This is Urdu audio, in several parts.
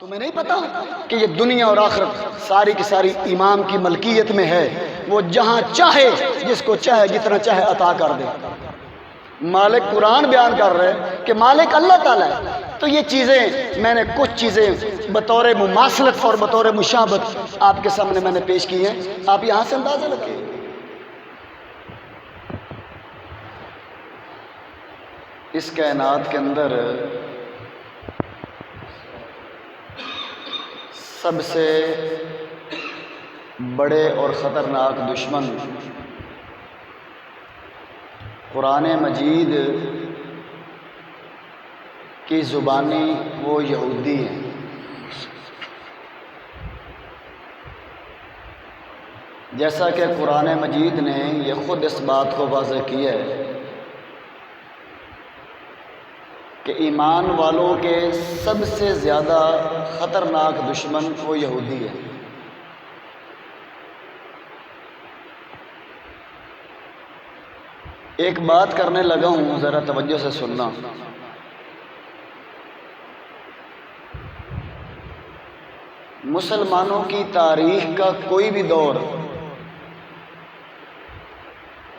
تمہیں نہیں پتا کہ یہ دنیا اور آخرت ساری کی ساری امام کی ملکیت میں ہے؟ وہ جہاں چاہے جس کو چاہے جتنا چاہے عطا کر دے۔ مالک قرآن بیان کر رہے کہ مالک اللہ تعالیٰ ہے۔ تو یہ چیزیں میں نے کچھ چیزیں بطور مماثلت اور بطور مشابہت آپ کے سامنے میں نے پیش کی ہیں، آپ یہاں سے اندازہ لگائیں۔ اس کائنات کے اندر سب سے بڑے اور خطرناک دشمن قرآن مجید کی زبانی وہ یہودی ہیں۔ جیسا کہ قرآن مجید نے یہ خود اس بات کو واضح کیا ہے کہ ایمان والوں کے سب سے زیادہ خطرناک دشمن وہ یہودی ہے۔ ایک بات کرنے لگا ہوں، ذرا توجہ سے سننا۔ مسلمانوں کی تاریخ کا کوئی بھی دور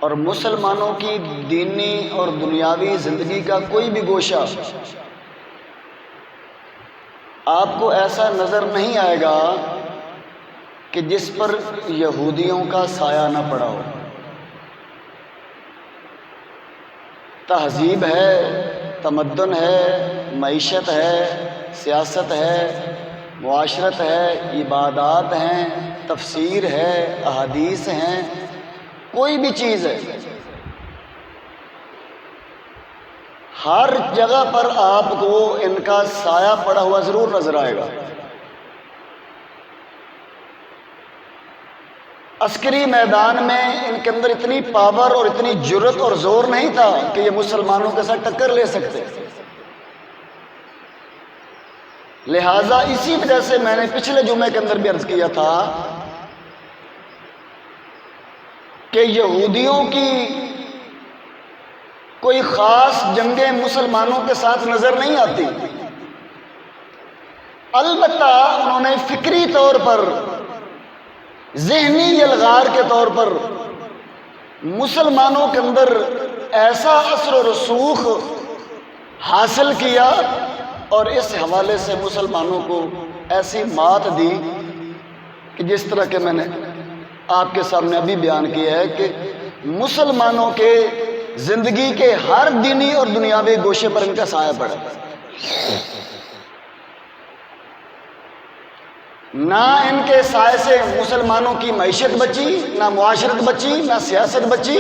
اور مسلمانوں کی دینی اور دنیاوی زندگی کا کوئی بھی گوشہ آپ کو ایسا نظر نہیں آئے گا کہ جس پر یہودیوں کا سایہ نہ پڑا ہو۔ تہذیب ہے، تمدن ہے، معیشت ہے، سیاست ہے، معاشرت ہے، عبادات ہیں، تفسیر ہے، احادیث ہیں، کوئی بھی چیز ہے، ہر جگہ پر آپ کو ان کا سایہ پڑا ہوا ضرور نظر آئے گا۔ عسکری میدان میں ان کے اندر اتنی پاور اور اتنی جرت اور زور نہیں تھا کہ یہ مسلمانوں کے ساتھ ٹکر لے سکتے۔ لہٰذا اسی وجہ سے میں نے پچھلے جمعے کے اندر بھی عرض کیا تھا کہ یہودیوں کی کوئی خاص جنگیں مسلمانوں کے ساتھ نظر نہیں آتی، البتہ انہوں نے فکری طور پر، ذہنی یلغار کے طور پر مسلمانوں کے اندر ایسا اثر و رسوخ حاصل کیا اور اس حوالے سے مسلمانوں کو ایسی مات دی کہ جس طرح کہ میں نے آپ کے سامنے ابھی بیان کیا ہے کہ مسلمانوں کے زندگی کے ہر دینی اور دنیاوی گوشے پر ان کا سایہ پڑا۔ نہ ان کے سائے سے مسلمانوں کی معیشت بچی، نہ معاشرت بچی، نہ سیاست بچی،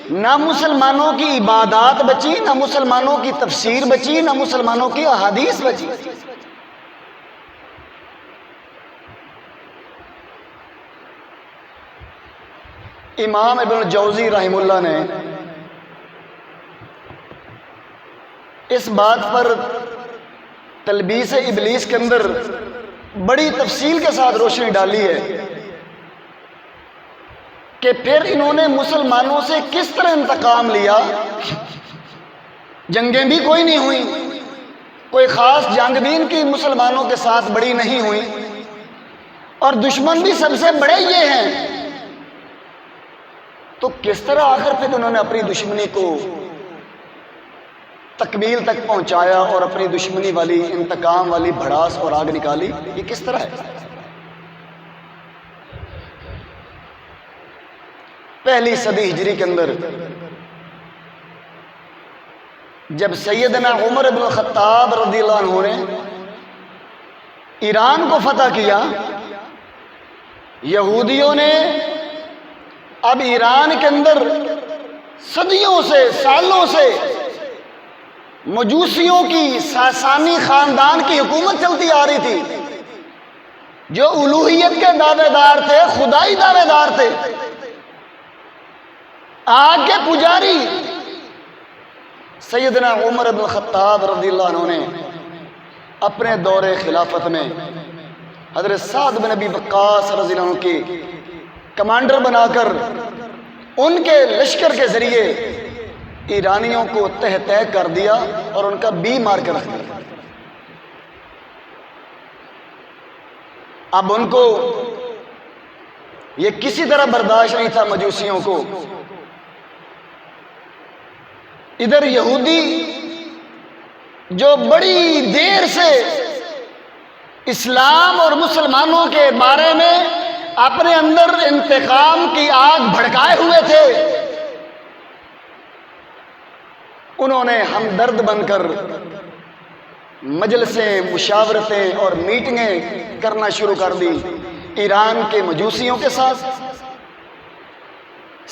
نہ مسلمانوں کی عبادات بچی، نہ مسلمانوں کی تفسیر بچی، نہ مسلمانوں کی احادیث بچی۔ امام ابن الجوزی رحمہ اللہ نے اس بات پر تلبیس ابلیس کے اندر بڑی تفصیل کے ساتھ روشنی ڈالی ہے کہ پھر انہوں نے مسلمانوں سے کس طرح انتقام لیا۔ جنگیں بھی کوئی نہیں ہوئی، کوئی خاص جنگ بھی ان کی مسلمانوں کے ساتھ بڑی نہیں ہوئی، اور دشمن بھی سب سے بڑے یہ ہیں، تو کس طرح آخر پھر انہوں نے اپنی دشمنی کو تکمیل تک پہنچایا اور اپنی دشمنی والی، انتقام والی بھڑاس اور آگ نکالی؟ یہ کس طرح ہے؟ پہلی صدی ہجری کے اندر جب سیدنا عمر بن الخطاب رضی اللہ عنہ نے ایران کو فتح کیا، یہودیوں نے اب ایران کے اندر صدیوں سے، سالوں سے مجوسیوں کی، ساسانی خاندان کی حکومت چلتی آ رہی تھی، جو الوہیت کے دعوے دار تھے، خدائی دعوے دار تھے، آگ کے پجاری۔ سیدنا عمر بن الخطاب رضی اللہ عنہ نے اپنے دور خلافت میں حضرت سعد بن ابی وقاص رضی اللہ عنہ کی کمانڈر بنا کر ان کے لشکر کے ذریعے ایرانیوں کو تہ تہ کر دیا اور ان کا بی مار کے رکھ دیا۔ اب ان کو یہ کسی طرح برداشت نہیں تھا مجوسیوں کو. ادھر یہودی جو بڑی دیر سے اسلام اور مسلمانوں کے بارے میں اپنے اندر انتقام کی آگ بھڑکائے ہوئے تھے، انہوں نے ہمدرد بن کر مجلسیں، مشاورتیں اور میٹنگیں کرنا شروع کر دی ایران کے مجوسیوں کے ساتھ،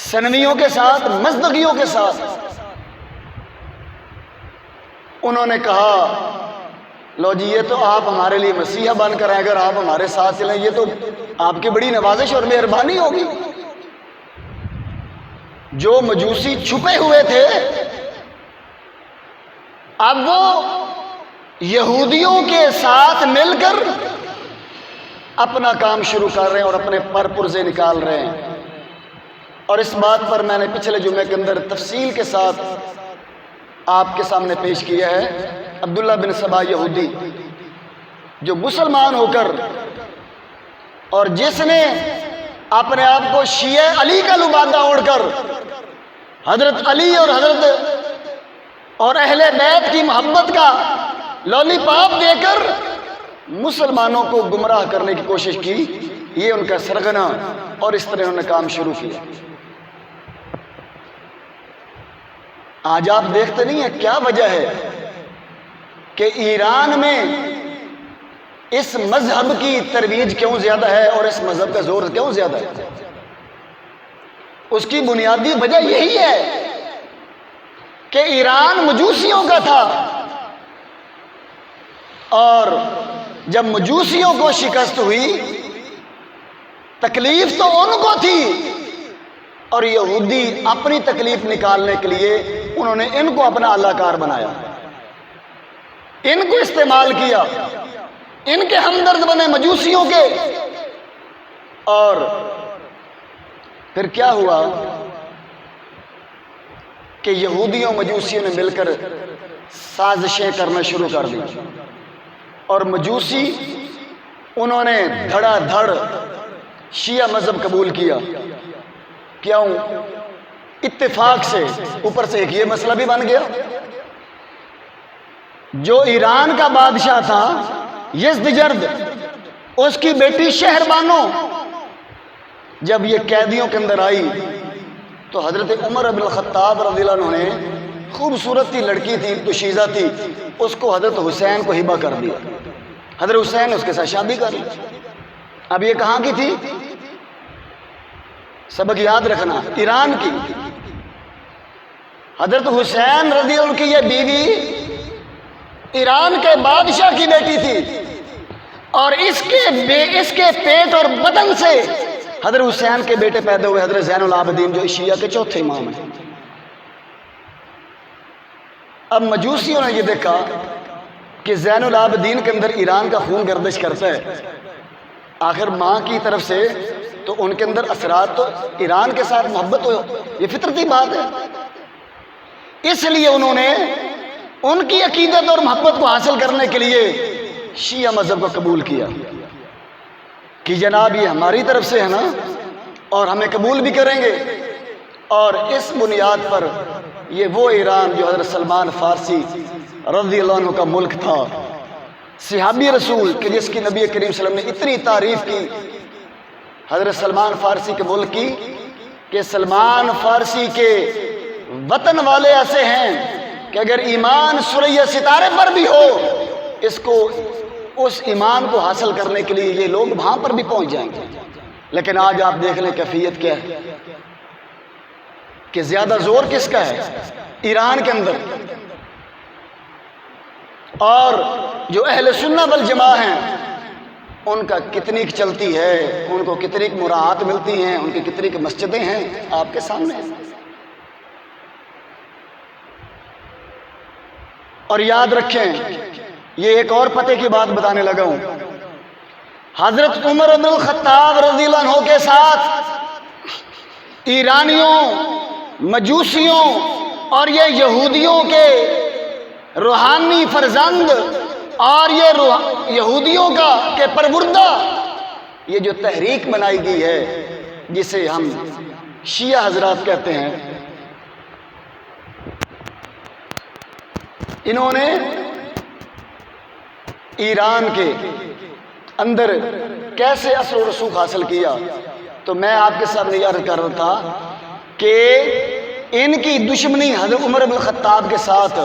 سنویوں کے ساتھ، مزدقیوں کے ساتھ. انہوں نے کہا لو جی یہ تو آپ ہمارے لیے مسیحا بن کر ہیں، اگر آپ ہمارے ساتھ چلیں یہ تو آپ کی بڑی نوازش اور مہربانی ہوگی. جو مجوسی چھپے ہوئے تھے اب وہ یہودیوں کے ساتھ مل کر اپنا کام شروع کر رہے ہیں اور اپنے پر پرزے نکال رہے ہیں. اور اس بات پر میں نے پچھلے جمعے کے اندر تفصیل کے ساتھ آپ کے سامنے پیش کیا ہے. عبداللہ بن سبا یہودی جو مسلمان ہو کر اور جس نے اپنے آپ کو شیعہ علی کا لبادہ اوڑھ کر حضرت علی اور حضرت اور اہل بیت کی محبت کا لولی پاپ دے کر مسلمانوں کو گمراہ کرنے کی کوشش کی، یہ ان کا سرغنہ، اور اس طرح انہوں نے کام شروع کیا. آج آپ دیکھتے نہیں ہیں کیا وجہ ہے کہ ایران میں اس مذہب کی ترویج کیوں زیادہ ہے اور اس مذہب کا زور کیوں زیادہ ہے؟ اس کی بنیادی وجہ یہی ہے کہ ایران مجوسیوں کا تھا، اور جب مجوسیوں کو شکست ہوئی تکلیف تو ان کو تھی، اور یہودی اپنی تکلیف نکالنے کے لیے انہوں نے ان کو اپنا اللہ کار بنایا، ان کو استعمال کیا، ان کے ہمدرد بنے مجوسیوں کے. اور پھر کیا ہوا کہ یہودیوں مجوسیوں نے مل کر سازشیں کرنا شروع کر دی، اور مجوسی انہوں نے دھڑا دھڑ شیعہ مذہب قبول کیا. کیوں؟ اتفاق سے. اوپر سے ایک یہ مسئلہ بھی بن گیا، جو ایران کا بادشاہ تھا یزدجرد، اس کی بیٹی شہربانو جب یہ قیدیوں کے اندر آئی تو حضرت عمر بن الخطاب رضی اللہ عنہ نے، خوبصورت سی لڑکی تھی، دوشیزہ تھی، اس کو حضرت حسین کو ہبہ کر دیا. حضرت حسین نے اس کے ساتھ شادی کر لی. اب یہ کہاں کی تھی؟ سبق یاد رکھنا، ایران کی. حضرت حسین رضی اللہ عنہ کی یہ بیوی ایران کے بادشاہ کی بیٹی تھی، اور اس کے پیٹ اور بدن سے حضرت حسین کے بیٹے پیدا ہوئے، حضرت زین العابدین جو شیعہ کے چوتھے امام ہیں. اب مجوسیوں نے یہ دیکھا کہ زین العابدین کے اندر ایران کا خون گردش کرتا ہے، آخر ماں کی طرف سے تو ان کے اندر اثرات، تو ایران کے ساتھ محبت ہو، یہ فطرتی بات ہے. اس لیے انہوں نے ان کی عقیدت اور محبت کو حاصل کرنے کے لیے شیعہ مذہب کو قبول کیا کہ جناب یہ ہماری طرف سے ہے نا، اور ہمیں قبول بھی کریں گے. اور اس بنیاد پر یہ وہ ایران جو حضرت سلمان فارسی رضی اللہ عنہ کا ملک تھا، صحابی رسول کہ جس کی نبی کریم صلی اللہ علیہ وسلم نے اتنی تعریف کی حضرت سلمان فارسی کے ملک کی، کہ سلمان فارسی کے وطن والے ایسے ہیں کہ اگر ایمان سورہ ستارے پر بھی ہو، اس کو اس ایمان کو حاصل کرنے کے لیے یہ لوگ وہاں پر بھی پہنچ جائیں گے. لیکن آج آپ دیکھ لیں کیفیت کیا ہے کہ زیادہ زور کس کا ہے؟ ایران کے اندر. اور جو اہل سنہ والجماعہ ہیں ان کا کتنی چلتی ہے، ان کو کتنی مراعات ملتی ہیں، ان کی کتنی مسجدیں ہیں آپ کے سامنے. اور یاد رکھیں، یہ ایک اور پتے کی بات بتانے لگا ہوں، حضرت عمر بن الخطاب رضی اللہ عنہ کے ساتھ ایرانیوں، مجوسیوں اور یہ یہودیوں کے روحانی فرزند اور یہ یہودیوں کا کہ پروردہ یہ جو تحریک بنائی گئی ہے جسے ہم شیعہ حضرات کہتے ہیں، انہوں نے ایران کے اندر کیسے اثر و رسوخ حاصل کیا؟ تو میں آپ کے سامنے عرض کر رہا تھا کہ ان کی دشمنی حضرت عمر بن الخطاب کے ساتھ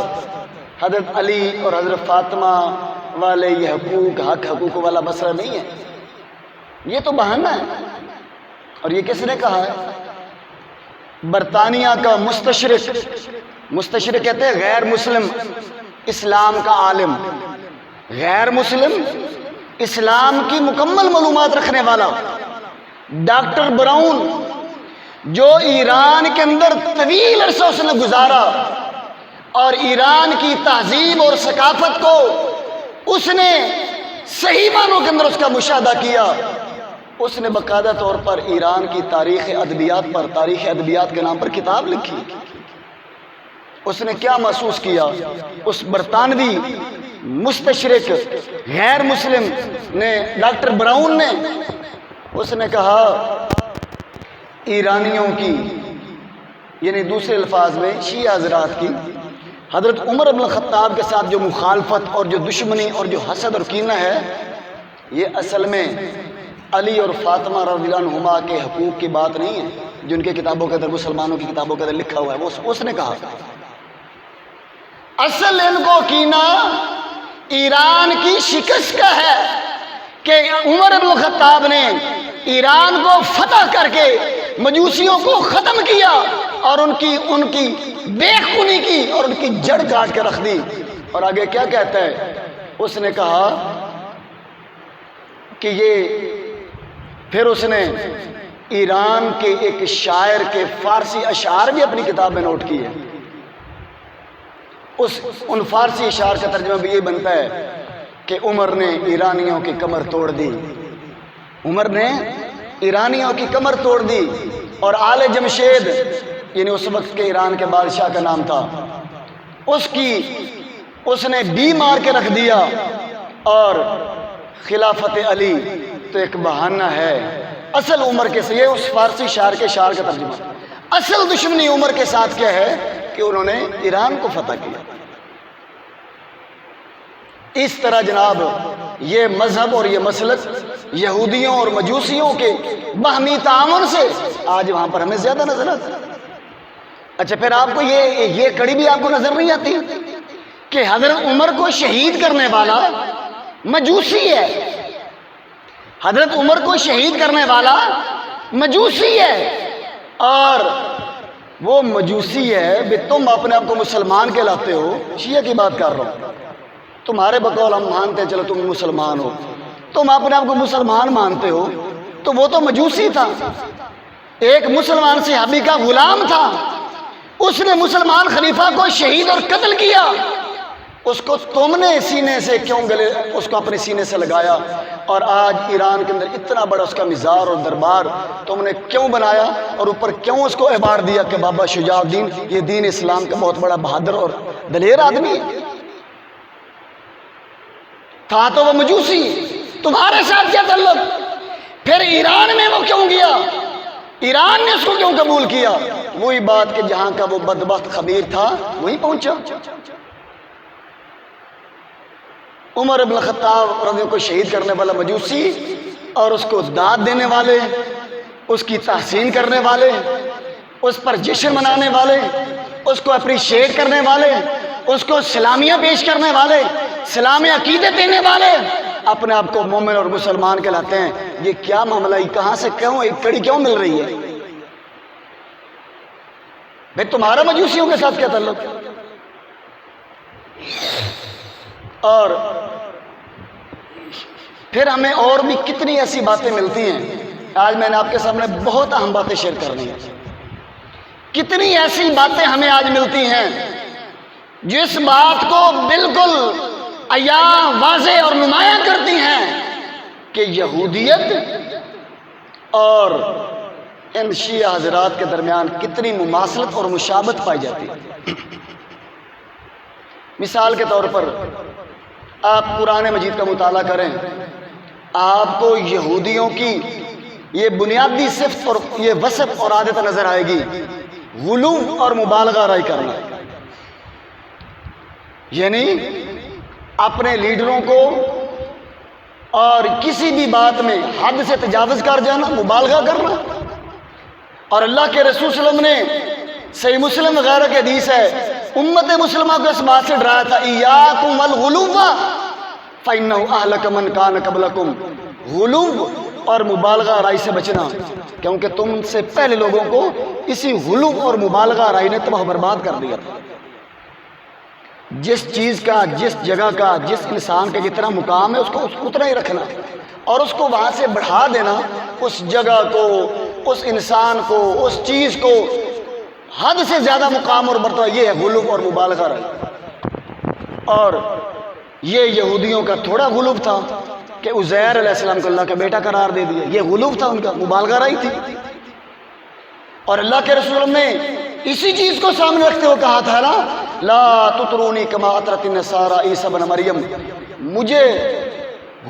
حضرت علی اور حضرت فاطمہ والے یہ حقوق والا مسئلہ نہیں ہے، یہ تو بہانہ ہے۔ اور یہ کس نے کہا ہے؟ برطانیہ کا مستشرق کہتے ہیں غیر مسلم اسلام کا عالم، غیر مسلم اسلام کی مکمل معلومات رکھنے والا ڈاکٹر براؤن، جو ایران کے اندر طویل عرصہ اس نے گزارا اور ایران کی تہذیب اور ثقافت کو اس نے صحیح معنوں کے اندر اس کا مشاہدہ کیا، اس نے باقاعدہ طور پر ایران کی تاریخ ادبیات کے نام پر کتاب لکھی۔ اس نے کیا محسوس کیا؟ اس برطانوی مستشرق غیر مسلم نے، ڈاکٹر براؤن نے، اس نے کہا ایرانیوں کی، یعنی دوسرے الفاظ میں شیعہ حضرات کی، حضرت عمر بن الخطاب کے ساتھ جو مخالفت اور جو دشمنی اور جو حسد اور کینہ ہے، یہ اصل میں علی اور فاطمہ رضی اللہ عنہما کے حقوق کی بات نہیں ہے جو ان کے کتابوں کے اندر، مسلمانوں کی کتابوں کے اندر لکھا ہوا ہے۔ اس نے کہا اصل ان کو کینہ ایران کی شکست کا ہے کہ عمر بن الخطاب نے ایران کو فتح کر کے مجوسیوں کو ختم کیا اور ان کی بے خونی کی اور ان کی جڑ کاٹ کے رکھ دی۔ اور آگے کیا کہتا ہے؟ اس نے کہا کہ پھر اس نے ایران کے ایک شاعر کے فارسی اشعار بھی اپنی کتاب میں نوٹ کیے۔ ان فارسی اشعار کا ترجمہ بھی یہ بنتا ہے کہ عمر نے ایرانیوں کی کمر توڑ دی، عمر نے ایرانیوں کی کمر توڑ دی، اور آل جمشید، یعنی اس وقت کے ایران کے بادشاہ کا نام تھا، اس نے بھی مار کے رکھ دیا، اور خلافت علی تو ایک بہانہ ہے۔ اصل عمر کے سے، یہ اس فارسی شاعر کے شعر کا ترجمہ، اصل دشمنی عمر کے ساتھ کیا ہے کہ انہوں نے ایران کو فتح کیا۔ اس طرح جناب یہ مذہب اور یہ مسلک یہودیوں اور مجوسیوں کے باہمی تعاون سے آج وہاں پر ہمیں زیادہ نظر آتا ہے۔ اچھا، پھر آپ کو یہ کڑی بھی آپ کو نظر نہیں آتی کہ حضرت عمر کو شہید کرنے والا مجوسی ہے، حضرت عمر کو شہید کرنے والا مجوسی ہے، اور وہ مجوسی ہے بھی تم اپنے آپ کو مسلمان کہلاتے ہو، شیعہ کی بات کر رہا ہوں، تمہارے بقول ہم مانتے ہیں چلو تم مسلمان ہو، تم اپنے آپ کو مسلمان مانتے ہو، تو وہ تو مجوسی تھا، ایک مسلمان صحابی کا غلام تھا، اس نے مسلمان خلیفہ کو شہید اور قتل کیا، اس کو تم نے سینے سے کیوں اس کو اپنے سینے سے لگایا، اور آج ایران کے اندر اتنا بڑا اس کا مزار اور دربار تم نے کیوں بنایا، اور اوپر کیوں اس کو اعبار دیا کہ بابا شجاع الدین یہ دین اسلام کا بہت بڑا بہادر اور دلیر آدمی ہے؟ تھا تو وہ مجوسی، تمہارے ساتھ کیا تعلق؟ پھر ایران میں وہ کیوں گیا؟ ایران نے اس کو کیوں قبول کیا؟ وہی بات کہ جہاں کا وہ بدبخت خبیر تھا وہیں پہنچا۔ عمر بن الخطاب رضی اللہ عنہ کو شہید کرنے والا مجوسی، اور اس کو داد دینے والے، اس کی تحسین کرنے والے، اس پر جشن منانے والے، اس کو اپریشیٹ کرنے والے، اس کو سلامیاں پیش کرنے والے، سلام عقیدے دینے والے اپنے آپ کو مومن اور مسلمان کہلاتے ہیں۔ یہ کیا معاملہ ہے؟ کہاں سے کیوں ایک کڑی کیوں مل رہی ہے؟ بھئی تمہارا مجوسیوں کے ساتھ کیا تعلق؟ اور پھر ہمیں اور بھی کتنی ایسی باتیں ملتی ہیں۔ آج میں نے آپ کے سامنے بہت اہم باتیں شیئر کرنی ہیں۔ کتنی ایسی باتیں ہمیں آج ملتی ہیں جس بات کو بالکل عیاں واضح اور نمایاں کرتی ہیں کہ یہودیت اور ان شیعہ حضرات کے درمیان کتنی مماثلت اور مشابہت پائی جاتی ہے۔ مثال کے طور پر آپ قرآن مجید کا مطالعہ کریں آپ کو یہودیوں کی یہ بنیادی صفت اور یہ وصف اور عادت نظر آئے گی، غلو اور مبالغہ رائی کرنا، یعنی اپنے لیڈروں کو اور کسی بھی بات میں حد سے تجاوز کر جانا، مبالغہ کرنا۔ اور اللہ کے رسول صلی اللہ علیہ وسلم نے صحیح مسلم وغیرہ کی حدیث ہے، امت مسلمہ کو اس بات سے ڈرایا تھا، ایاکم الغلو فإنہ اہلک من کان قبلکم، غلو اور مبالغہ رائی سے بچنا، کیونکہ تم سے پہلے لوگوں کو اسی غلو اور مبالغہ رائی نے تباہ برباد کر دیا تھا۔ جس چیز کا، جس جگہ کا، جس انسان کا جتنا مقام ہے اس کو اتنا ہی رکھنا، اور اس کو وہاں سے بڑھا دینا، اس جگہ کو، اس انسان کو، اس چیز کو حد سے زیادہ مقام اور مرتبہ، یہ ہے غلو اور مبالغہ رائی۔ اور یہ یہودیوں کا تھوڑا غلو تھا کہ عزیر علیہ السلام کو اللہ کا بیٹا قرار دے دیا، یہ غلو تھا ان کا، مبالغہ رائی تھی۔ اور اللہ کے رسول نے اسی چیز کو سامنے رکھتے ہوئے کہا تھا نا، لا تطرونی کما اطرت النصارى عیسی ابن مریم، مجھے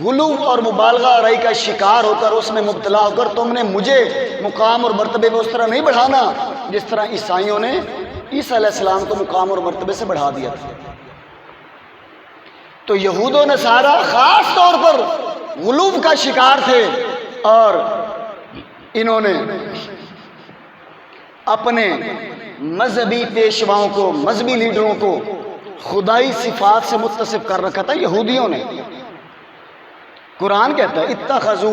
غلو اور مبالغہ رائی کا شکار ہو کر، اس میں مبتلا ہو کر تم نے مجھے مقام اور مرتبے میں اس طرح نہیں بڑھانا جس طرح عیسائیوں نے عیسیٰ علیہ السلام کو مقام اور مرتبے سے بڑھا دیا تھا۔ تو یہود و نصارہ خاص طور پر غلو کا شکار تھے، اور انہوں نے اپنے مذہبی پیشواؤں کو، مذہبی لیڈروں کو خدائی صفات سے متصف کر رکھا تھا یہودیوں نے۔ قرآن کہتا ہے اتخذوا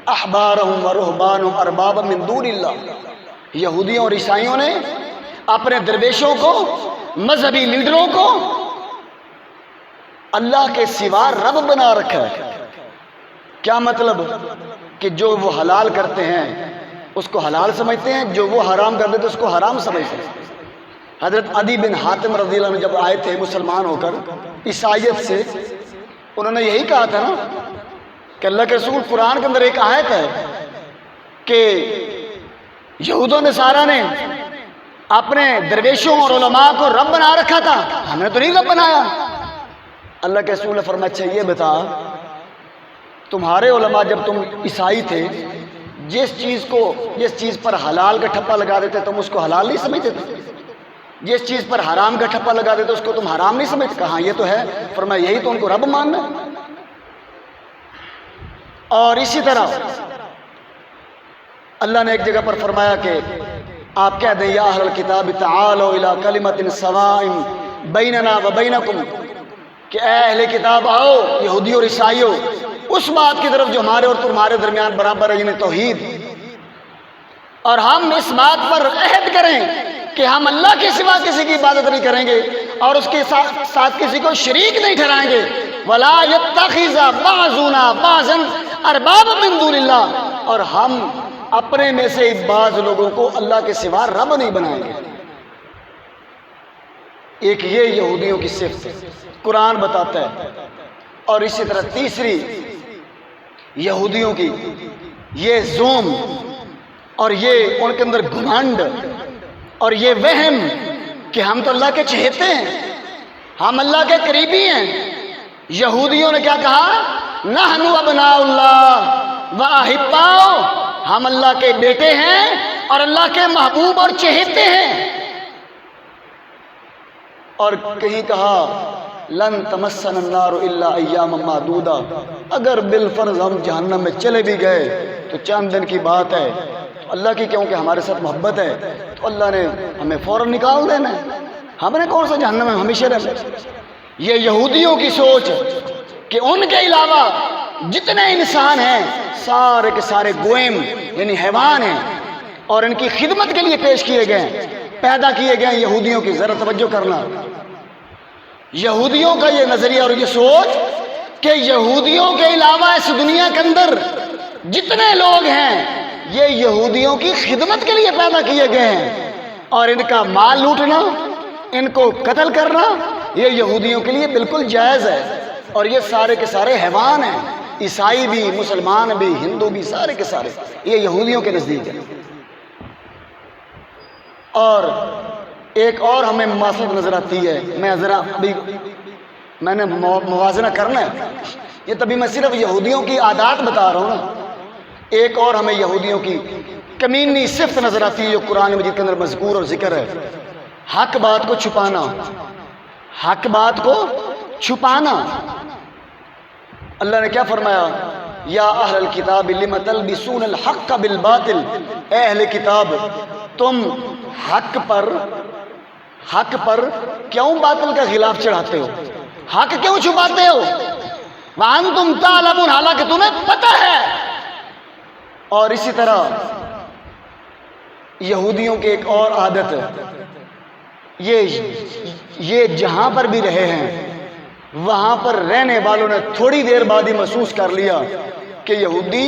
احبارهم ورهبانهم اربابا من دون اللہ، یہودیوں اور عیسائیوں نے اپنے درویشوں کو، مذہبی لیڈروں کو اللہ کے سوا رب بنا رکھا ہے۔ کیا مطلب؟ کہ جو وہ حلال کرتے ہیں اس کو حلال سمجھتے ہیں، جو وہ حرام کر دیتے اس کو حرام سمجھتے ہیں۔ حضرت عدی بن حاتم رضی اللہ عنہ جب آئے تھے مسلمان ہو کر عیسائیت سے، انہوں نے یہی کہا تھا نا کہ اللہ کے رسول، قرآن کے اندر ایک آیت ہے کہ یہود و نصارہ نے اپنے درویشوں اور علماء کو رب بنا رکھا تھا، ہم نے تو نہیں رب بنایا۔ اللہ کے رسول نے فرمایا اچھا یہ بتا، تمہارے علماء جب تم عیسائی تھے، جس چیز پر حلال کا ٹھپا لگا دیتے تم اس کو حلال نہیں سمجھتے تھے، جس چیز پر حرام کا ٹھپا لگا دیتے اس کو تم حرام نہیں سمجھتے؟ کہاں یہ تو ہے۔ فرمایا یہی تو ان کو رب ماننا ہے۔ اور اسی طرح اللہ نے ایک جگہ پر فرمایا کہ آپ کہہ دیں یا اہل الکتاب تعالوا الی کلمۃ سواء بیننا وبینکم، کہ اے اہل کتاب آؤ، یہودی اور عیسائیوں، اس بات کی طرف جو ہمارے اور تمہارے درمیان برابر ہے، یعنی توحید، اور ہم اس بات پر عہد کریں کہ ہم اللہ کے سوا کسی کی عبادت نہیں کریں گے اور اس کے ساتھ کسی کو شریک نہیں ٹھہرائیں گے۔ وَلَا يَتَّخِذَ بَعْضُنَا بَعْضًا أَرْبَابًا مِّن دُونِ اللَّهِ، اور ہم اپنے میں سے بعض لوگوں کو اللہ کے سوا رب نہیں بنائیں گے۔ ایک یہ یہودیوں کی صفت قرآن بتاتا ہے۔ اور اسی طرح تیسری یہودیوں کی یہ زوم اور یہ ان کے اندر گھمنڈ اور یہ وہم کہ ہم تو اللہ کے چہیتے ہیں، ہم اللہ کے قریبی ہیں۔ یہودیوں نے کیا کہا؟ نحن ابناء اللہ واحباؤ، ہم اللہ کے بیٹے ہیں اور اللہ کے محبوب اور چہیتے ہیں۔ اور کہیں کہا لن تمسن النار الا ایاما معدودہ، اگر بالفرض ہم جہنم میں چلے بھی گئے تو چند دن کی بات ہے۔ اللہ کی کیونکہ ہمارے ساتھ محبت ہے تو اللہ نے ہمیں فوراً نکال دینا ہے، ہم نے کون سا جہنم میں ہمیشہ رہنا۔ یہ یہودیوں کی سوچ کہ ان کے علاوہ جتنے انسان ہیں سارے کے سارے گوئم یعنی حیوان ہیں، اور ان کی خدمت کے لیے پیش کیے گئے ہیں، پیدا کیے گئے ہیں یہودیوں کی۔ ذرا توجہ کرنا، یہودیوں کا یہ نظریہ اور یہ سوچ کہ یہودیوں کے علاوہ اس دنیا کے اندر جتنے لوگ ہیں یہ یہودیوں کی خدمت کے لیے پیدا کیے گئے ہیں، اور ان کا مال لوٹنا، ان کو قتل کرنا یہ یہودیوں کے لیے بالکل جائز ہے۔ اور یہ سارے کے سارے حیوان ہیں، عیسائی بھی، مسلمان بھی، ہندو بھی، سارے کے سارے یہ یہودیوں کے نزدیک ہے۔ اور ایک اور ہمیں مماثلت نظر آتی ہے، میں نے موازنہ کرنا ہے یہ تبھی میں صرف یہودیوں کی عادات بتا رہا ہوں نا. ایک اور ہمیں یہودیوں کی کمینی صفت نظر آتی ہے جو قرآن مجید کے اندر مذکور اور ذکر ہے، حق بات کو چھپانا. حق بات کو چھپانا. اللہ نے کیا فرمایا؟ یا اہل الکتاب لم تلبسون الحق بالباطل، اے اہل کتاب تم حق پر کیوں باطل کا خلاف چڑھاتے ہو؟ حق کیوں چھپاتے ہو؟ وانتم تعلمون، حالانکہ تمہیں پتہ ہے. اور اسی طرح یہودیوں کی ایک اور عادت ہے، یہ جہاں پر بھی رہے ہیں وہاں پر رہنے والوں نے تھوڑی دیر بعد ہی محسوس کر لیا کہ یہودی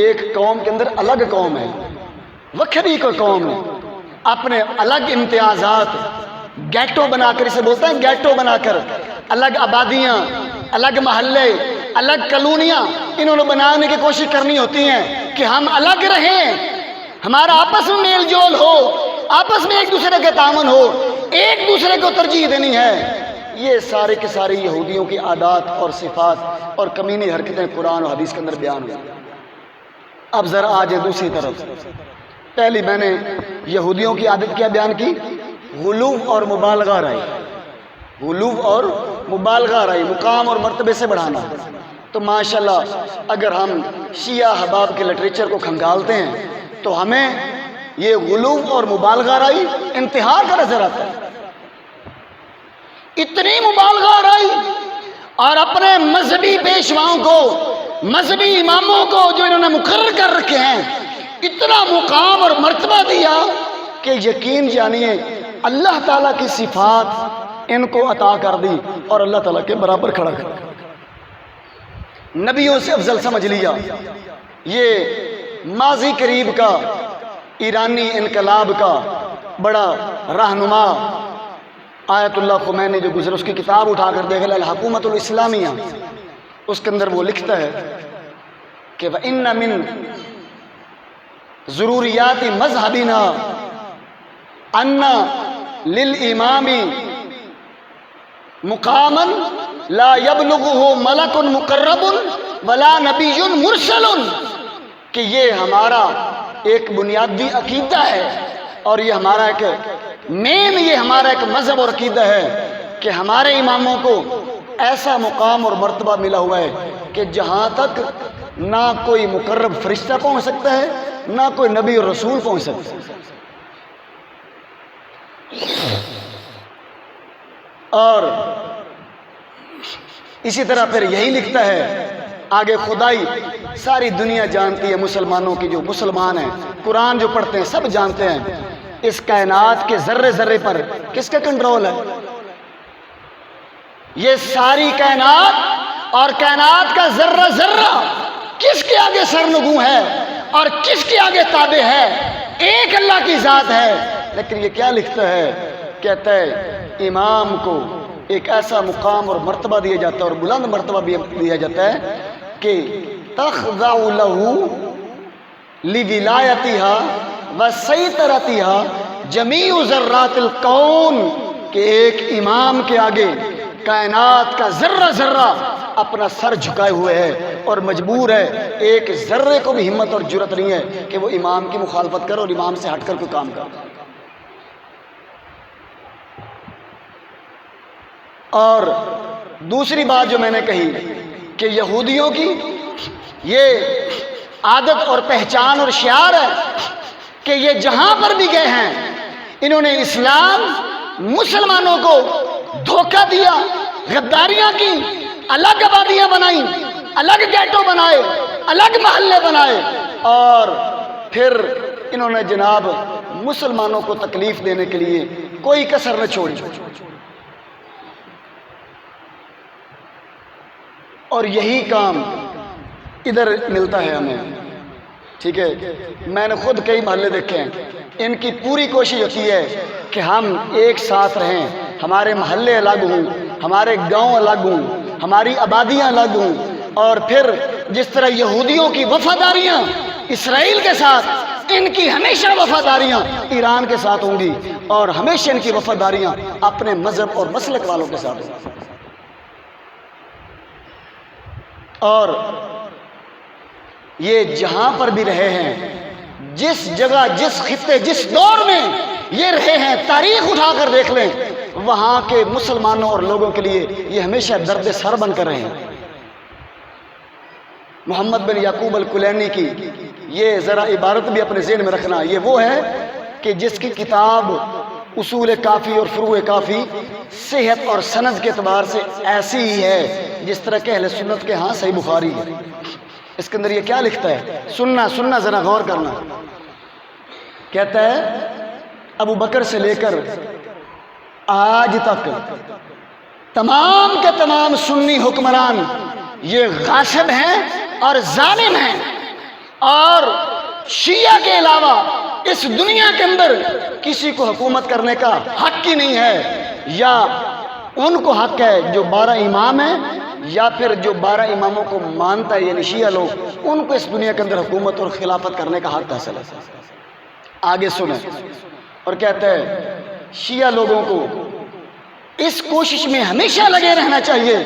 ایک قوم کے اندر الگ قوم ہے، وکھری کو قوم ہے، اپنے الگ امتیازات گیٹو بنا کر، اسے بولتے ہیں گیٹو بنا کر، الگ آبادیاں، الگ محلے، الگ کالونیاں انہوں نے بنانے کی کوشش کرنی ہوتی ہیں کہ ہم الگ رہیں، ہمارا آپس میں میل جول ہو، آپس میں ایک دوسرے کے تعاون ہو، ایک دوسرے کو ترجیح دینی ہے. یہ سارے کے سارے یہودیوں کی عادات اور صفات اور کمینی حرکتیں قرآن و حدیث کے اندر بیان ہوئی. اب ذرا آ جائے دوسری طرف. پہلی میں نے یہودیوں کی عادت کیا بیان کی؟ غلو اور مبالغہ رائی. غلو اور مبالغہ رائی، مقام اور مرتبے سے بڑھانا. تو ماشاءاللہ اگر ہم شیعہ احباب کے لٹریچر کو کھنگالتے ہیں تو ہمیں یہ غلو اور مبالغہ رائی انتہا کا نظر آتا ہے. اتنی مبالغہ رائی اور اپنے مذہبی پیشواؤں کو، مذہبی اماموں کو جو انہوں نے مقرر کر رکھے ہیں، اتنا مقام اور مرتبہ دیا کہ یقین جانیے اللہ تعالیٰ کی صفات ان کو عطا کر دی اور اللہ تعالیٰ کے برابر کھڑا کر دیا. نبیوں سے افضل سمجھ لیا. یہ ماضی قریب کا ایرانی انقلاب کا بڑا رہنما آیت اللہ خمینی جو گزرے، اس کی کتاب اٹھا کر دیکھ لیں الحکومت الاسلامیہ، اس کے اندر وہ لکھتا ہے کہ وَإِنَّ مِن ضروریات مذہبنا ان للامام مقاما لا يبلغه ملک مقرب ولا نبی مرسل، کہ یہ ہمارا ایک بنیادی عقیدہ ہے اور یہ ہمارا ایک یہ ہمارا ایک مذہب اور عقیدہ ہے کہ ہمارے اماموں کو ایسا مقام اور مرتبہ ملا ہوا ہے کہ جہاں تک نہ کوئی مقرب فرشتہ پہنچ سکتا ہے، نہ کوئی نبی اور رسول پہنچ سکتا ہے. اور اسی طرح پھر یہی لکھتا ہے آگے، خدائی ساری دنیا جانتی ہے، مسلمانوں کی جو مسلمان ہیں قرآن جو پڑھتے ہیں سب جانتے ہیں، اس کائنات کے ذرے ذرے پر کس کا کنٹرول ہے؟ یہ ساری کائنات اور کائنات کا ذرہ ذرہ کس کے آگے سرنگوں ہے اور کس کے آگے تابع ہے؟ ایک اللہ کی ذات ہے. لیکن یہ کیا لکھتا ہے؟ کہتا ہے امام کو ایک ایسا مقام اور مرتبہ دیا جاتا ہے اور بلند مرتبہ بھی دیا جاتا ہے کہ تخضع لہ لولایتها وسیطرتها جمیع ذرات الکون، کہ ایک امام کے آگے کائنات کا ذرہ ذرہ اپنا سر جھکائے ہوئے ہے اور مجبور ہے، ایک ذرے کو بھی ہمت اور جرت نہیں ہے کہ وہ امام کی مخالفت کرے اور امام سے ہٹ کر کوئی کام کرے. اور دوسری بات جو میں نے کہی کہ یہودیوں کی یہ عادت اور پہچان اور شعار ہے کہ یہ جہاں پر بھی گئے ہیں انہوں نے اسلام، مسلمانوں کو دھوکہ دیا، غداریاں کی، الگ آبادیاں بنائیں، الگ گیٹو بنائے، الگ محلے بنائے، اور پھر انہوں نے جناب مسلمانوں کو تکلیف دینے کے لیے کوئی کسر نہ چھوڑی. اور یہی کام ادھر ملتا ہے ہمیں. ٹھیک ہے، میں نے خود کئی محلے دیکھے ہیں، ان کی پوری کوشش ہوتی ہے کہ ہم ایک ساتھ رہیں، ہمارے محلے الگ ہوں، ہمارے گاؤں الگ ہوں، ہماری آبادیاں الگ ہوں. اور پھر جس طرح یہودیوں کی وفاداریاں اسرائیل کے ساتھ، ان کی ہمیشہ وفاداریاں ایران کے ساتھ ہوں گی، اور ہمیشہ ان کی وفاداریاں اپنے مذہب اور مسلک والوں کے ساتھ ہوں گی. اور یہ جہاں پر بھی رہے ہیں، جس جگہ، جس خطے، جس دور میں یہ رہے ہیں، تاریخ اٹھا کر دیکھ لیں، وہاں کے مسلمانوں اور لوگوں کے لیے یہ ہمیشہ درد سر بن کر رہے ہیں۔ محمد بن یعقوب الکلینی کی یہ ذرا عبارت بھی اپنے ذہن میں رکھنا، یہ وہ ہے کہ جس کی کتاب اصول کافی اور فروع کافی صحت اور سند کے اعتبار سے ایسی ہی ہے جس طرح کہ اہل سنت کے ہاں صحیح بخاری ہے۔ اس کے اندر یہ کیا لکھتا ہے، سننا ذرا غور کرنا۔ کہتا ہے ابو بکر سے لے کر آج تک تمام کے تمام سنی حکمران یہ غاصب ہیں اور ظالم ہیں، اور شیعہ کے علاوہ اس دنیا کے اندر کسی کو حکومت کرنے کا حق ہی نہیں ہے، یا ان کو حق ہے جو 12 امام ہیں، یا پھر جو 12 اماموں کو مانتا ہے یعنی شیعہ لوگ، ان کو اس دنیا کے اندر حکومت اور خلافت کرنے کا حق حاصل ہے۔ آگے سنیں، اور کہتا ہے شیعہ لوگوں کو اس کوشش میں ہمیشہ لگے رہنا چاہیے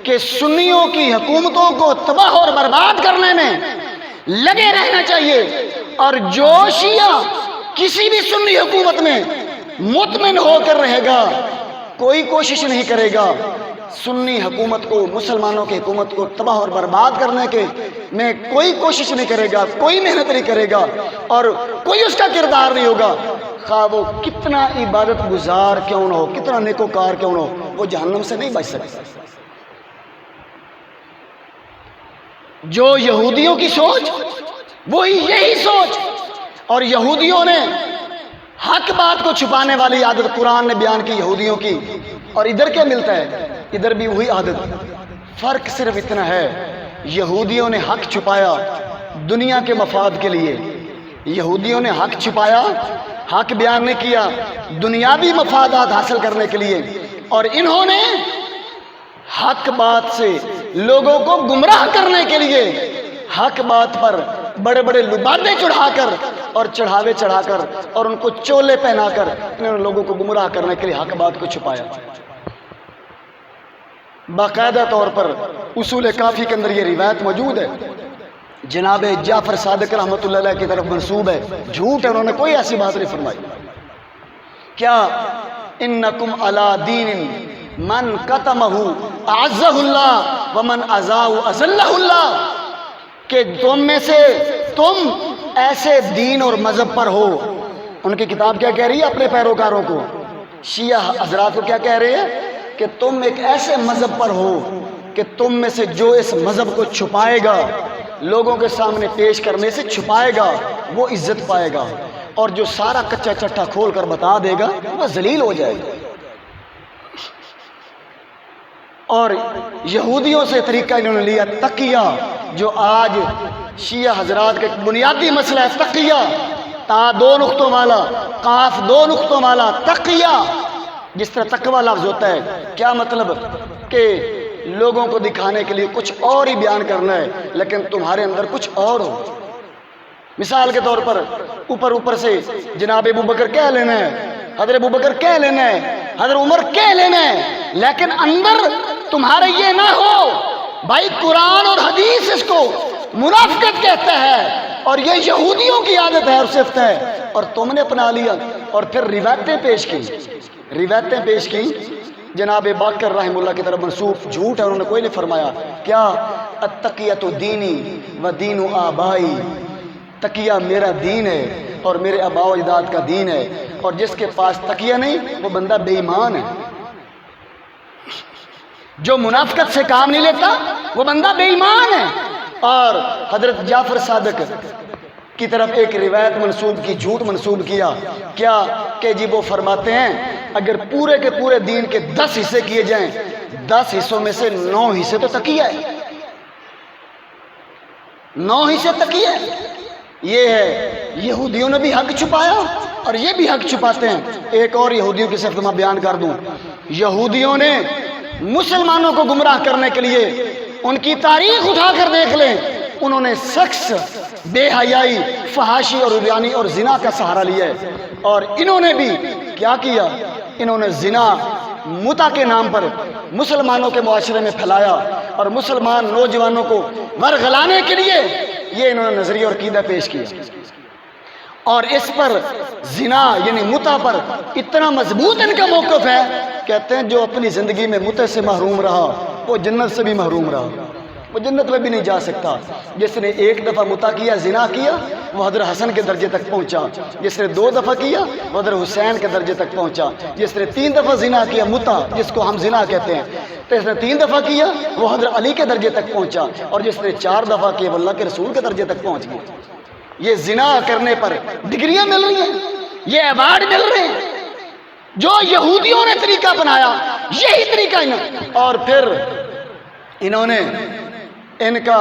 کہ سنیوں کی حکومتوں کو تباہ اور برباد کرنے میں لگے رہنا چاہیے، اور جو شیعہ کسی بھی سنی حکومت میں مطمئن ہو کر رہے گا، کوئی کوشش نہیں کرے گا سنی حکومت کو، مسلمانوں کی حکومت کو تباہ اور برباد کرنے کے میں کوئی کوشش نہیں کرے گا، کوئی محنت نہیں کرے گا، اور کوئی اس کا کردار نہیں ہوگا، خواہ وہ کتنا عبادت گزار کیوں نہ ہو، کتنا نیکوکار کیوں نہ ہو، وہ جہنم سے نہیں بچ سکتا۔ جو یہودیوں کی سوچ وہی یہی سوچ، اور یہودیوں نے حق بات کو چھپانے والی عادت قرآن نے بیان کی یہودیوں کی، اور ادھر کیا ملتا ہے، ادھر بھی وہی عادت، فرق صرف اتنا ہے یہودیوں نے حق چھپایا دنیا کے مفاد کے لیے، یہودیوں نے حق چھپایا، حق بیان نہیں کیا دنیاوی مفادات حاصل کرنے کے لیے، اور انہوں نے حق بات سے لوگوں کو گمراہ کرنے کے لیے حق بات پر بڑے بڑے لبادے چڑھا کر اور چڑھاوے چڑھا کر اور ان کو چولے پہنا کر انہوں نے لوگوں کو گمراہ کرنے کے لیے حق بات کو چھپایا۔ باقاعدہ طور پر اصول کافی کے اندر یہ روایت موجود ہے، جناب جعفر صادق رحمۃ اللہ علیہ کی طرف منسوب ہے، جھوٹ ہے، انہوں نے کوئی ایسی بات نہیں فرمائی۔ کیا انکم علی دین من قتمہ اعزہ اللہ ومن اذاہ اذلہ اللہ، کہ تم میں سے تم ایسے دین اور مذہب پر ہو۔ ان کی کتاب کیا کہہ رہی ہے اپنے پیروکاروں کو، شیعہ حضرات کو کیا کہہ رہے ہیں کہ تم ایک ایسے مذہب پر ہو کہ تم میں سے جو اس مذہب کو چھپائے گا، لوگوں کے سامنے پیش کرنے سے چھپائے گا، وہ عزت پائے گا، اور جو سارا کچا چٹھا کھول کر بتا دے گا وہ ذلیل ہو جائے گا۔ اور یہودیوں سے طریقہ انہوں نے لیا تقیہ، جو آج شیعہ حضرات کا بنیادی مسئلہ ہے، تقیہ، تا 2 نقطوں والا، قاف 2 نقطوں والا، تقیہ، جس طرح تقوی لفظ ہوتا ہے، کیا مطلب کہ لوگوں کو دکھانے کے لیے کچھ اور ہی بیان کرنا ہے لیکن تمہارے اندر کچھ اور ہو۔ مثال کے طور پر اوپر سے جناب ابو بکر کہہ لینا ہے، حضرت ابو بکر کہہ لینا ہے، حضرت عمر کہہ لینا ہے، لیکن اندر تمہارے یہ نہ ہو بھائی قرآن اور حدیث اس کو منافقت کہتا ہے، اور یہ یہودیوں کی عادت ہے اور صفت ہے، اور تم نے اپنا لیا، اور پھر روایتیں پیش کی جناب باقر رحم اللہ کی طرف منسوب، جھوٹ ہے، انہوں نے کوئی نہیں فرمایا۔ کیا التقیۃ دینی و دین آبائی، تقیہ میرا دین ہے اور میرے آباء و اجداد کا دین ہے، اور جس کے پاس تقیہ نہیں وہ بندہ بے ایمان ہے، جو منافقت سے کام نہیں لیتا وہ بندہ بے ایمان ہے۔ اور حضرت جعفر صادق کی طرف ایک روایت منسوب کی، جھوٹ منسوب کیا، کیا کہ جی وہ فرماتے ہیں اگر پورے کے پورے دین کے 10 حصے کیے جائیں، 10 حصوں میں سے 9 حصے تو تقیہ ہے، 9 حصے تقیہ ہے۔ یہ ہے یہودیوں نے بھی حق چھپایا اور یہ بھی حق چھپاتے ہیں۔ ایک اور یہودیوں کی صفت میں بیان کر دوں، یہودیوں نے مسلمانوں کو گمراہ کرنے کے لیے ان کی تاریخ اٹھا کر دیکھ لیں، انہوں نے سخت بے حیائی، فحاشی اور عریانی اور زنا کا سہارا لیا ہے، اور انہوں نے بھی کیا کیا، انہوں نے زنا متع کے نام پر مسلمانوں کے معاشرے میں پھیلایا، اور مسلمان نوجوانوں کو ورغلانے کے لیے یہ انہوں نے نظریہ اور عقیدہ پیش کیا، اور اس پر زنا یعنی متع پر اتنا مضبوط ان کا موقف ہے، کہتے ہیں جو اپنی زندگی میں متع سے محروم رہا وہ جنت سے بھی محروم رہا، وہ جنت میں بھی نہیں جا سکتا۔ جس نے ایک دفعہ متع کیا، زنا کیا، وہ حضرت حسن کے درجے تک پہنچا، جس نے 2 دفعہ کیا وہ حضرت حسین کے درجے تک پہنچا، جس نے 3 دفعہ زنا کیا متع جس کو ہم زنا کہتے ہیں تو اس نے 3 دفعہ کیا وہ حضرت علی کے درجے تک پہنچا، اور جس نے 4 دفعہ کیا وہ اللہ کے رسول کے درجے تک پہنچ گیا۔ یہ زنا کرنے پر ڈگریاں مل رہی ہیں، یہ ایوارڈ مل رہے ہیں، جو یہودیوں نے طریقہ بنایا یہی طریقہ اور پھر انہوں نے ان کا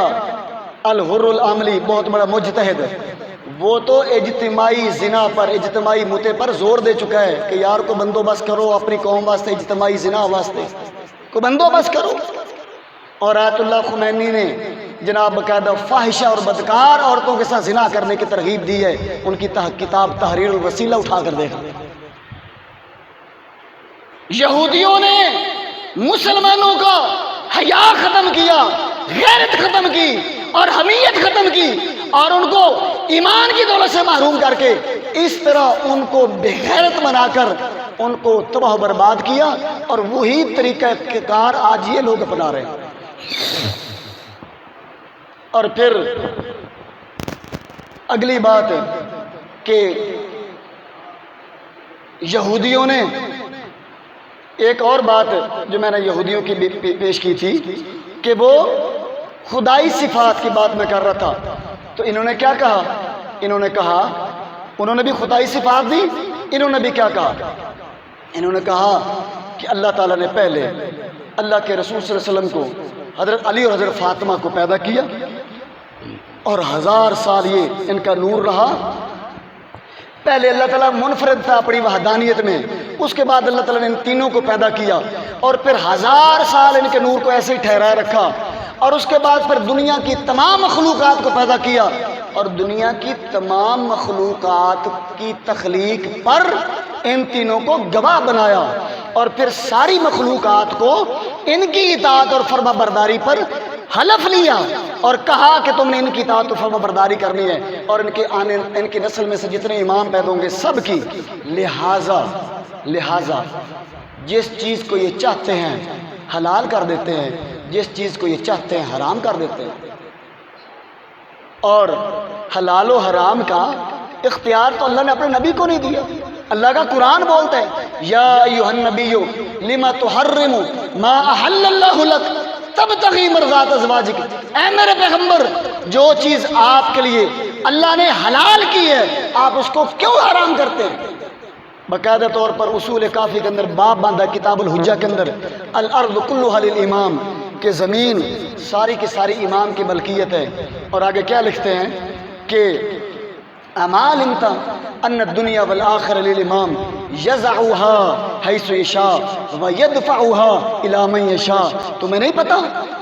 الحر العاملی بہت بڑا مجتہد، وہ تو اجتماعی زنا پر اجتماعی متع پر زور دے چکا ہے کہ یار کو بندوبست کرو اپنی قوم واسطے، اجتماعی زنا واسطے کو بندوبست کرو۔ اور آیت اللہ خمینی نے جناب باقاعدہ فاحشہ اور بدکار عورتوں کے ساتھ زنا کرنے کی ترغیب دی ہے، ان کی کتاب تحریر الوسیلہ اٹھا کر دیکھا۔ یہودیوں نے مسلمانوں کا حیا ختم کیا، غیرت ختم کی اور حمیت ختم کی، اور ان کو ایمان کی دولت سے محروم کر کے اس طرح ان کو بے غیرت بنا کر ان کو تباہ و برباد کیا، اور وہی طریقہ کار آج یہ لوگ اپنا رہے ہیں۔ اور پھر اگلی بات کہ یہودیوں نے ایک اور بات جو میں نے یہودیوں کی پیش کی تھی کہ وہ خدائی صفات کی بات میں کر رہا تھا، تو انہوں نے کیا کہا؟ انہوں نے کہا، انہوں نے بھی خدائی صفات دی، انہوں نے بھی کیا کہا؟ انہوں نے کہا کہ اللہ تعالیٰ نے پہلے اللہ کے رسول صلی اللہ علیہ وسلم کو حضرت علی اور حضرت فاطمہ کو پیدا کیا، اور 1000 سال یہ ان کا نور رہا۔ پہلے اللہ تعالیٰ منفرد تھا اپنی وحدانیت میں، اس کے بعد اللہ تعالیٰ نے ان تینوں کو پیدا کیا، اور پھر 1000 سال ان کے نور کو ایسے ہی ٹھہرائے رکھا، اور اس کے بعد پھر دنیا کی تمام مخلوقات کو پیدا کیا، اور دنیا کی تمام مخلوقات کی تخلیق پر ان تینوں کو گواہ بنایا، اور پھر ساری مخلوقات کو ان کی اطاعت اور فرما برداری پر حلف لیا، اور کہا کہ تم نے ان کی اطاعت اور فرما برداری کرنی ہے، اور ان کی نسل میں سے جتنے امام پیدا ہوں گے سب کی، لہٰذا جس چیز کو یہ چاہتے ہیں حلال کر دیتے ہیں، جس چیز کو یہ چاہتے ہیں حرام کر دیتے ہیں، اور حلال و حرام کا اختیار تو اللہ نے اپنے نبی کو نہیں دیا۔ اللہ کا قرآن بولتا ہے یا ایھا النبی لما تحرم ما احل اللہ لک تبتغی مرضات ازواجک، اے میرے پیغمبر جو چیز آپ کے لیے اللہ نے حلال کی ہے آپ اس کو کیوں حرام کرتے ہیں؟ باقاعدہ طور پر اصول کافی کے اندر باب باندھا کتاب الحجہ کے اندر، الارض کلھا للامام، کہ زمین ساری کی ساری امام کی ملکیت ہے۔ اور آگے کیا لکھتے ہیں کہ اما علمت ان الدنیا والآخرہ للامام یضعها حیث یشاء ویدفعها الی من یشاء، تمہیں نہیں پتا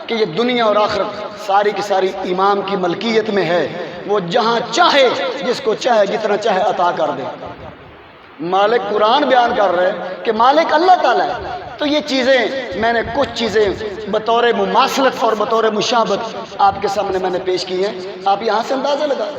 کہ یہ دنیا اور آخرت ساری کی ساری امام کی ملکیت میں ہے، وہ جہاں چاہے جس کو چاہے جتنا چاہے عطا کر دے۔ مالک قرآن بیان کر رہے ہیں کہ مالک اللہ تعالیٰ ہے۔ تو یہ چیزیں میں نے کچھ چیزیں بطور مماثلت اور بطور مشابہت آپ کے سامنے میں نے پیش کی ہیں، آپ یہاں سے اندازہ لگا